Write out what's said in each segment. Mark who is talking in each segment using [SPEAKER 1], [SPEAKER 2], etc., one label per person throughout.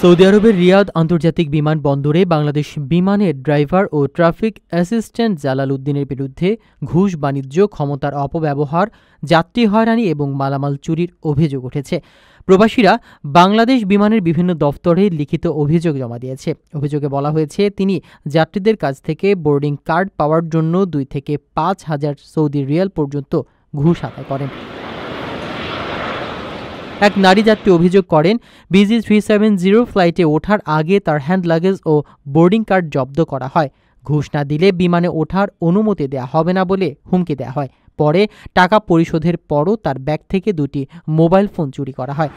[SPEAKER 1] Saudi আরবের রিয়াদ আন্তর্জাতিক বিমানবন্দরে বাংলাদেশ বিমানের ড্রাইভার ও ট্রাফিক অ্যাসিস্ট্যান্ট জালাল উদ্দিনের বিরুদ্ধে ঘুষ বাণিজ্য, ক্ষমতার অপব্যবহার, যাত্রী হয়রানি এবং মালামাল চুরির অভিযোগ উঠেছে। প্রবাসীরা বাংলাদেশ বিমানের বিভিন্ন দফতরে লিখিত অভিযোগ জমা দিয়েছে। অভিযোগে বলা হয়েছে, তিনি যাত্রীদের কাছ থেকে বোর্ডিং কার্ড পাওয়ার জন্য 2 থেকে 5,000 সৌদি রিয়াল পর্যন্ত ঘুষ আদায় করেন। এক নারী যাত্রী অভিযোগ করেন, BG370 ফ্লাইটে ওঠার আগে তার হ্যান্ড লাগেজ ও বোর্ডিং কার্ড জব্দ করা হয়। ঘুষ না দিলে বিমানে ওঠার অনুমতি দেওয়া হবে না বলে হুমকি দেওয়া হয়। পরে টাকা পরিশোধের পরও তার ব্যাগ থেকে 2টি মোবাইল ফোন চুরি করা হয়।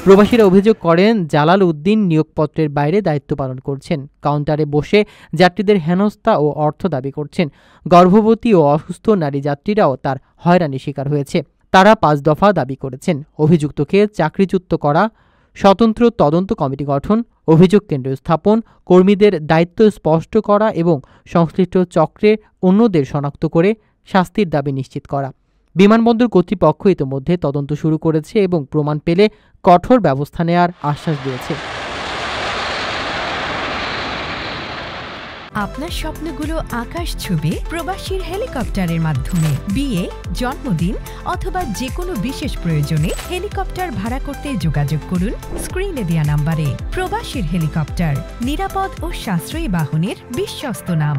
[SPEAKER 1] প্রবাসীরা অভিযোগ করেন, জালাল উদ্দিন নিয়োগপত্রের বাইরে দায়িত্ব পালন করছেন, কাউন্টারে বসে যাত্রীদের হেনস্থা ও অর্থ দাবি করছেন। গর্ভবতী ও অসুস্থ নারী যাত্রীরাও তার হয়রানির শিকার হয়েছে। তারা 5 দফা দাবি করেছেন: অভিযুক্তকে চাকরিচ্যুত করা, স্বতন্ত্র তদন্ত কমিটি গঠন, অভিযোগ কেন্দ্র স্থাপন, কর্মীদের দায়িত্ব স্পষ্ট করা এবং সংশ্লিষ্ট চক্রে অন্যদের শনাক্ত করে শাস্তির দাবি নিশ্চিত করা। বিমানবন্দর কর্তৃপক্ষ ইতিমধ্যে তদন্ত শুরু করেছে এবং প্রমাণ পেলে কঠোর ব্যবস্থা নেওয়ার আশ্বাস দিয়েছে।
[SPEAKER 2] আপনার স্বপ্নগুলো আকাশ ছুবে প্রবাসীর হেলিকপ্টারের মাধ্যমে। বিয়ে, জন্মদিন অথবা যে কোনো বিশেষ প্রয়োজনে হেলিকপ্টার ভাড়া করতে যোগাযোগ করুন স্ক্রিনে দেয়া নাম্বারে। প্রবাসীর হেলিকপ্টার, নিরাপদ ও সাশ্রয়ী বাহনের বিশ্বস্ত নাম।